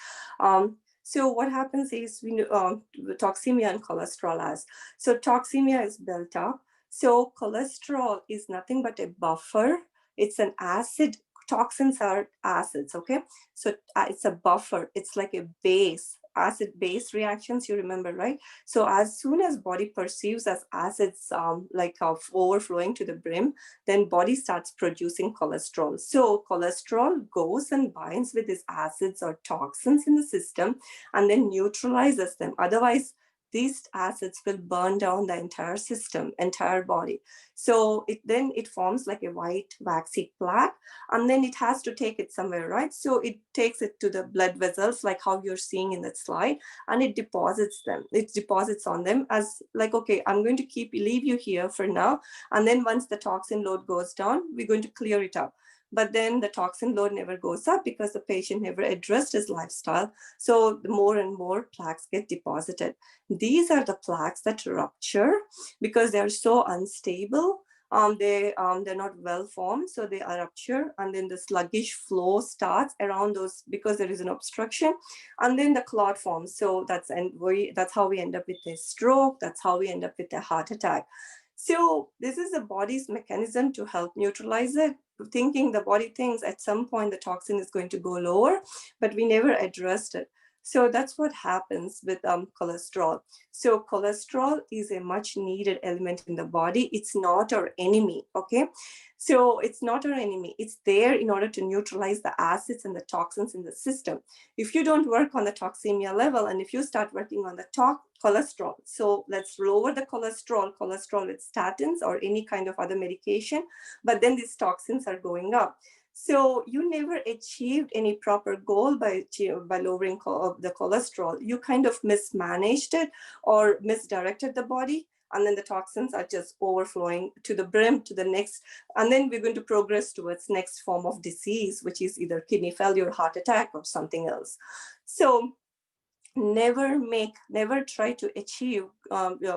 So what happens is toxemia and cholesterol as. So toxemia is built up. So cholesterol is nothing but a buffer. It's an acid. Toxins are acids, okay? So it's a buffer. It's like a base acid-base reactions, you remember, right? So as soon as body perceives as acids overflowing to the brim, then body starts producing cholesterol. So cholesterol goes and binds with these acids or toxins in the system and then neutralizes them. Otherwise, these acids will burn down the entire system, entire body. So then it forms like a white waxy plaque, and then it has to take it somewhere, right? So it takes it to the blood vessels, like how you're seeing in that slide, and it deposits them. It deposits on them as like, okay, I'm going to leave you here for now. And then once the toxin load goes down, we're going to clear it up. But then the toxin load never goes up because the patient never addressed his lifestyle. So the more and more plaques get deposited. These are the plaques that rupture because they're so unstable. They're not well formed, so they are rupture, and then the sluggish flow starts around those because there is an obstruction, and then the clot forms. So that's how we end up with a stroke. That's how we end up with a heart attack. So this is the body's mechanism to help neutralize it, thinking the body thinks at some point the toxin is going to go lower, but we never addressed it. So that's what happens with cholesterol. So cholesterol is a much needed element in the body. It's not our enemy, okay? So it's not our enemy. It's there in order to neutralize the acids and the toxins in the system. If you don't work on the toxemia level, and if you start working on the cholesterol, so let's lower the cholesterol with statins or any kind of other medication, but then these toxins are going up. So you never achieved any proper goal by lowering the cholesterol. You kind of mismanaged it or misdirected the body, and then the toxins are just overflowing to the brim, to the next, and then we're going to progress towards next form of disease, which is either kidney failure, heart attack, or something else. So never try to achieve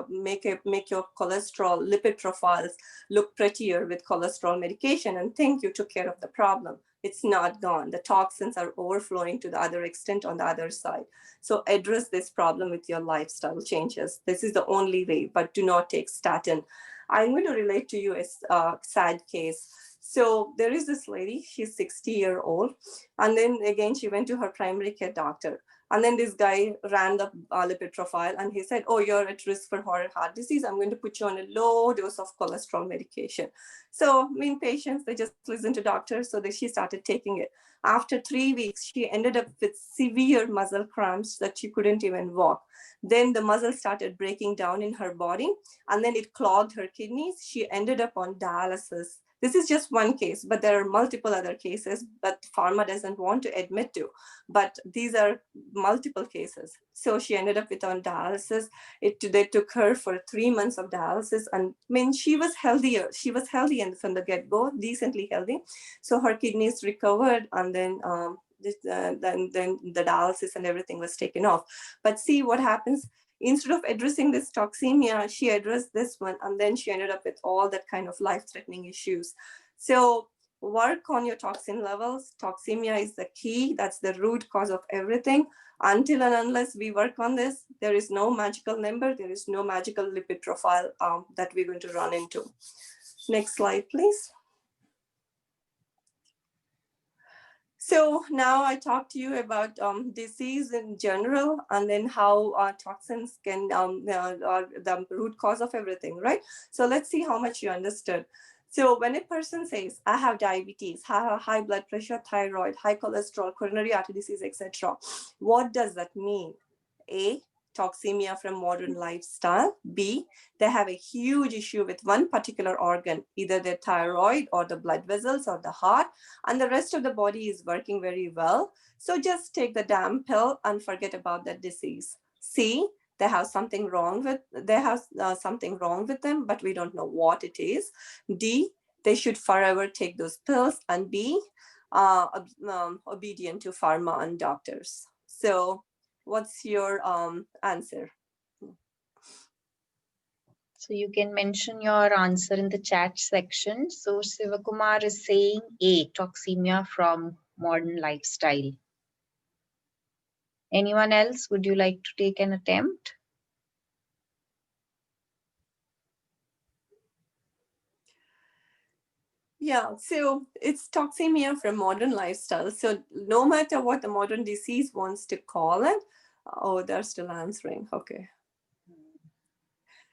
make your cholesterol lipid profiles look prettier with cholesterol medication and think you took care of the problem. It's not gone. The toxins are overflowing to the other extent on the other side. So address this problem with your lifestyle changes. This is the only way, but do not take statin. I'm going to relate to you a sad case. So there is this lady, she's 60-year-old, and then again she went to her primary care doctor. And then this guy ran the lipid profile and he said, oh, you're at risk for heart disease. I'm going to put you on a low dose of cholesterol medication. So patients, they just listen to doctors. So she started taking it. After 3 weeks, she ended up with severe muscle cramps that she couldn't even walk. Then the muscle started breaking down in her body, and then it clogged her kidneys. She ended up on dialysis. This is just one case, but there are multiple other cases that pharma doesn't want to admit to. But these are multiple cases. So she ended up on dialysis. They took her for 3 months of dialysis. And she was healthier. She was healthy and from the get-go, decently healthy. So her kidneys recovered, and then the dialysis and everything was taken off. But see what happens. Instead of addressing this toxemia, she addressed this one, and then she ended up with all that kind of life-threatening issues. So work on your toxin levels. Toxemia is the key. That's the root cause of everything. Until and unless we work on this, there is no magical number. There is no magical lipid profile that we're going to run into. Next slide, please. So now I talked to you about disease in general, and then how toxins can are the root cause of everything, right? So let's see how much you understood. So when a person says, I have diabetes, I have high blood pressure, thyroid, high cholesterol, coronary artery disease, etc., what does that mean? A, toxemia from modern lifestyle. B, they have a huge issue with one particular organ, either their thyroid or the blood vessels or the heart, and the rest of the body is working very well. So just take the damn pill and forget about that disease. C, they have something wrong with them, but we don't know what it is. D, they should forever take those pills and be obedient to pharma and doctors. So what's your answer? So you can mention your answer in the chat section. So Sivakumar is saying A, toxemia from modern lifestyle. Anyone else? Would you like to take an attempt? Yeah, so it's toxemia from modern lifestyle. So no matter what the modern disease wants to call it, Oh, they're still answering. Okay.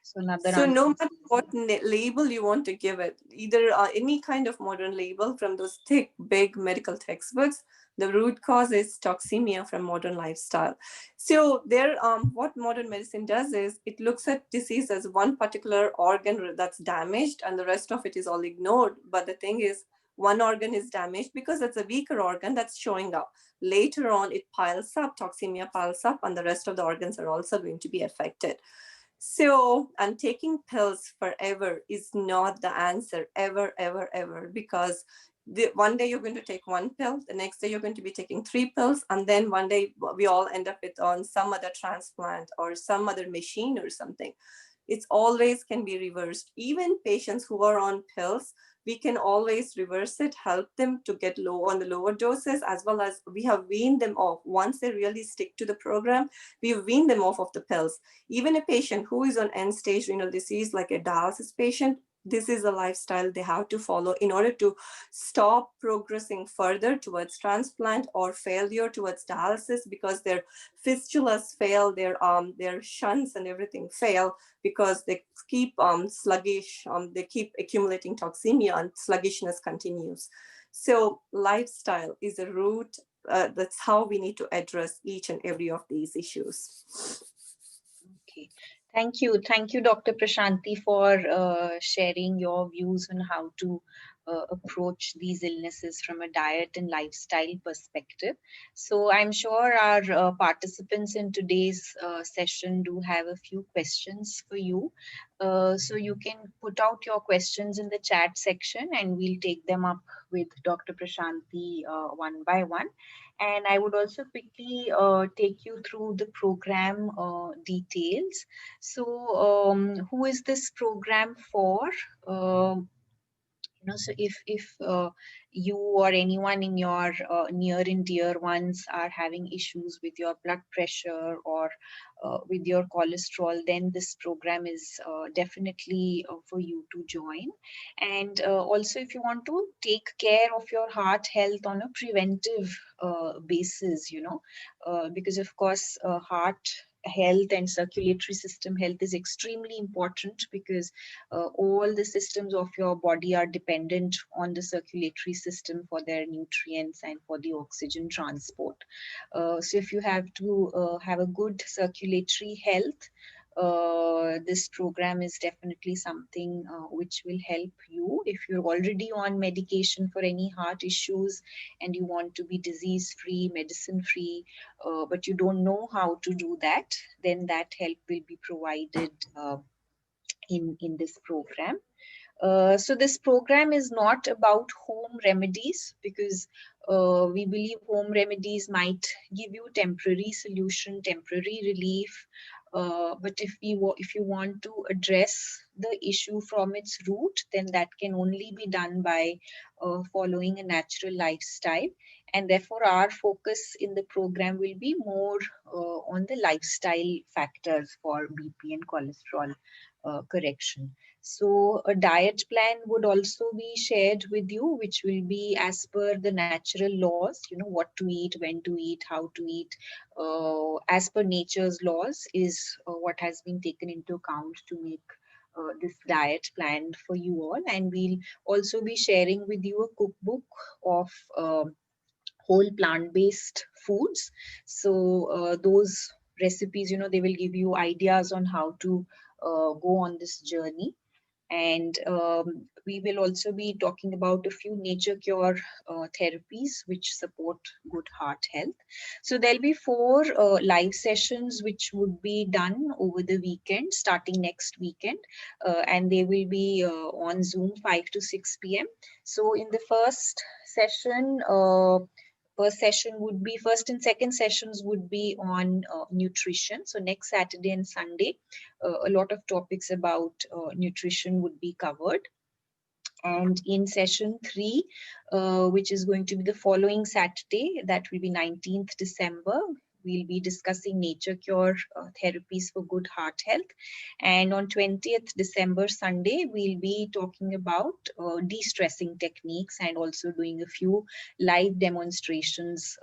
So another So answer. no matter what label you want to give it, either any kind of modern label from those thick, big medical textbooks, the root cause is toxemia from modern lifestyle. So there, what modern medicine does is it looks at disease as one particular organ that's damaged and the rest of it is all ignored. But the thing is, one organ is damaged because it's a weaker organ that's showing up. Later on, it piles up, toxemia piles up, and the rest of the organs are also going to be affected. So, and taking pills forever is not the answer, ever, ever, ever, because one day you're going to take one pill, the next day you're going to be taking 3 pills, and then one day we all end up with on some other transplant or some other machine or something. It's always can be reversed. Even patients who are on pills, we can always reverse it, help them to get low on the lower doses, as well as we have weaned them off. Once they really stick to the program, we wean them off of the pills. Even a patient who is on end stage renal disease, like a dialysis patient, this is a lifestyle they have to follow in order to stop progressing further towards transplant or failure towards dialysis, because their fistulas fail, their shunts and everything fail because they keep sluggish, they keep accumulating toxemia and sluggishness continues. So lifestyle is a root. That's how we need to address each and every of these issues. Okay. Thank you. Thank you, Dr. Prashanti, for sharing your views on how to approach these illnesses from a diet and lifestyle perspective. So I'm sure our participants in today's session do have a few questions for you. So you can put out your questions in the chat section and we'll take them up with Dr. Prashanti one by one. And I would also quickly take you through the program details. So, who is this program for? So if you or anyone in your near and dear ones are having issues with your blood pressure or with your cholesterol, then this program is definitely for you to join. And also, if you want to take care of your heart health on a preventive basis, because of course heart health and circulatory system health is extremely important, because all the systems of your body are dependent on the circulatory system for their nutrients and for the oxygen transport. So if you have to have a good circulatory health, this program is definitely something which will help you. If you're already on medication for any heart issues and you want to be disease free, medicine free, but you don't know how to do that, then that help will be provided in this program. So this program is not about home remedies, because we believe home remedies might give you temporary solution, temporary relief. But if you want to address the issue from its root, then that can only be done by following a natural lifestyle. And therefore, our focus in the program will be more on the lifestyle factors for BP and cholesterol correction. So a diet plan would also be shared with you, which will be as per the natural laws, what to eat, when to eat, how to eat, as per nature's laws is what has been taken into account to make this diet plan for you all. And we'll also be sharing with you a cookbook of whole plant-based foods. So those recipes, they will give you ideas on how to go on this journey. And we will also be talking about a few nature cure therapies which support good heart health. So there'll be 4 live sessions which would be done over the weekend, starting next weekend, and they will be on Zoom 5 to 6 p.m. So in the first session, first and second sessions would be on nutrition. So next Saturday and Sunday, a lot of topics about nutrition would be covered. And in session 3, which is going to be the following Saturday, that will be 19th December, we'll be discussing nature cure therapies for good heart health. And on 20th December, Sunday, we'll be talking about de-stressing techniques and also doing a few live demonstrations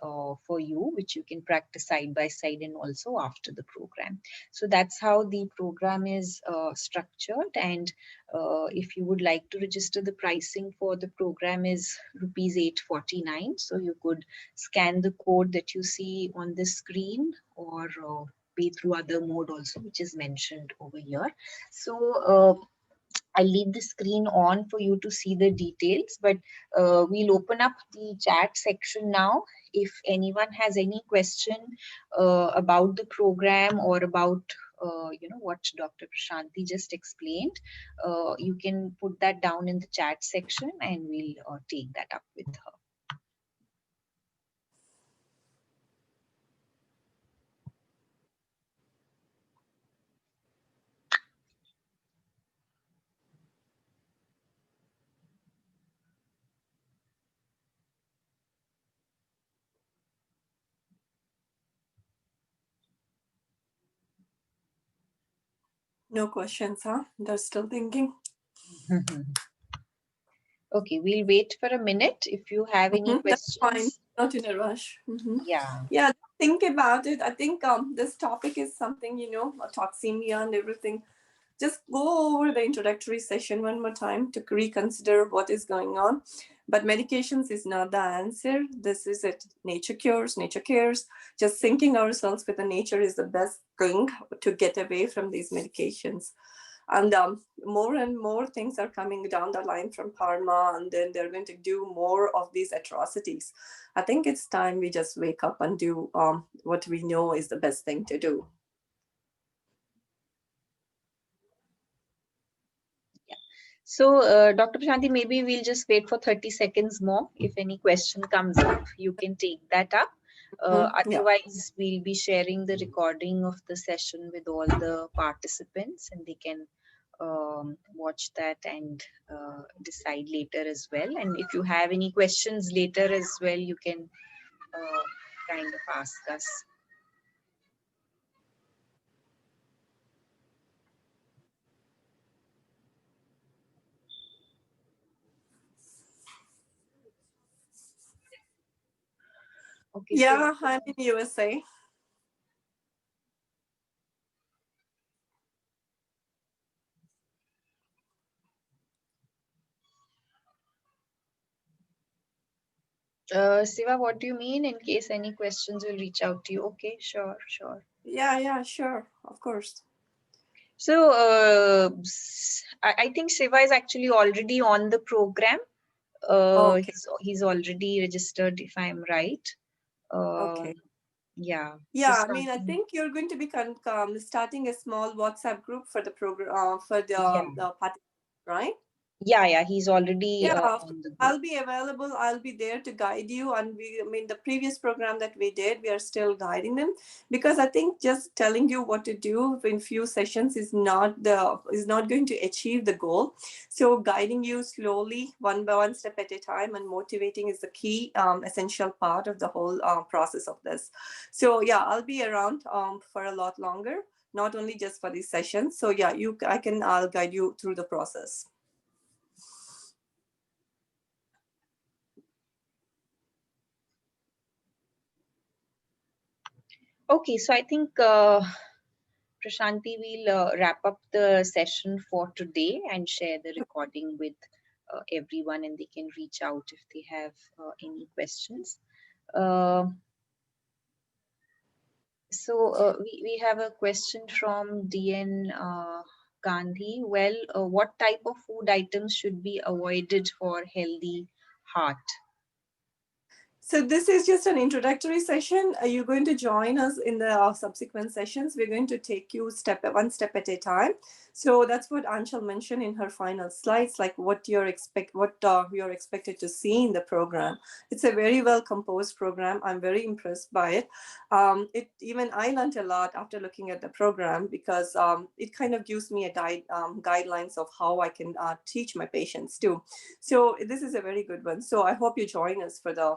for you, which you can practice side by side and also after the program. So that's how the program is structured. And if you would like to register, the pricing for the program is rupees 849. So you could scan the code that you see on the screen or pay through other mode also, which is mentioned over here. So I'll leave the screen on for you to see the details, but we'll open up the chat section now. If anyone has any question about the program or about what Dr. Prashanti just explained, you can put that down in the chat section and we'll take that up with her. No questions, huh? They're still thinking. Okay, we'll wait for a minute. If you have any That's fine. questions. Not in a rush. Yeah. Yeah, think about it. I think this topic is something, toxemia and everything. Just go over the introductory session one more time to reconsider what is going on. But medications is not the answer. This is it. Nature cures, nature cares. Just syncing ourselves with the nature is the best thing to get away from these medications. And more and more things are coming down the line from pharma, and then they're going to do more of these atrocities. I think it's time we just wake up and do what we know is the best thing to do. So, Dr. Prashanti, maybe we'll just wait for 30 seconds more. If any question comes up, you can take that up. Otherwise, we'll be sharing the recording of the session with all the participants, and they can watch that and decide later as well. And if you have any questions later as well, you can kind of ask us. Okay. Yeah, so I'm in USA. Siva, what do you mean? In case any questions, will reach out to you. Okay, sure. Yeah, sure, of course. So I think Siva is actually already on the program. Okay. He's already registered, if I'm right. Okay. Yeah. Yeah, I mean, I think you're going to be starting a small WhatsApp group for the program for the party, right? Yeah, he's already on the group. I'll be available. I'll be there to guide you. And the previous program that we did, we are still guiding them, because I think just telling you what to do in few sessions is not going to achieve the goal. So guiding you slowly, one by one step at a time, and motivating is the key essential part of the whole process of this. So yeah, I'll be around for a lot longer, not only just for these sessions. So yeah, I'll guide you through the process. Okay, so I think Prashanti will wrap up the session for today and share the recording with everyone, and they can reach out if they have any questions. So we have a question from DN Gandhi. Well, what type of food items should be avoided for healthy heart? So this is just an introductory session. Are you going to join us in the subsequent sessions? We're going to take you one step at a time. So that's what Anshul mentioned in her final slides, like what you're expected to see in the program. It's a very well composed program. I'm very impressed by it. Even I learned a lot after looking at the program, because it kind of gives me a guidelines of how I can teach my patients too. So this is a very good one. So I hope you join us for the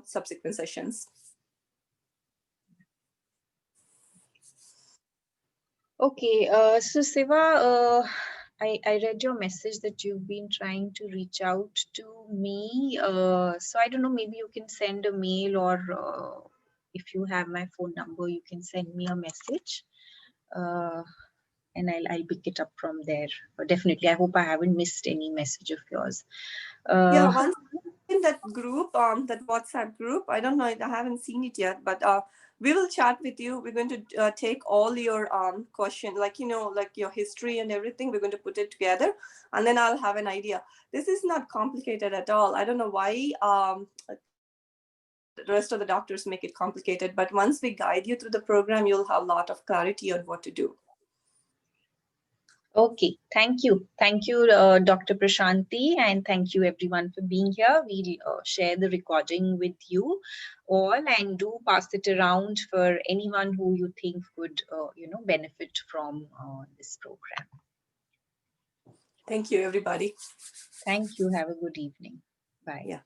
subsequent sessions. Okay, so Siva, I read your message that you've been trying to reach out to me. So I don't know, maybe you can send a mail, or if you have my phone number, you can send me a message, and I'll pick it up from there. Definitely, I hope I haven't missed any message of yours. Yeah, once in that group, that WhatsApp group, I don't know, I haven't seen it yet, but we will chat with you. We're going to take all your question, like, like your history and everything. We're going to put it together, and then I'll have an idea. This is not complicated at all. I don't know why the rest of the doctors make it complicated, but once we guide you through the program, you'll have a lot of clarity on what to do. Okay, thank you. Thank you, Dr. Prashanti, and thank you everyone for being here. We'll share the recording with you all, and do pass it around for anyone who you think would, benefit from this program. Thank you, everybody. Thank you. Have a good evening. Bye. Yeah.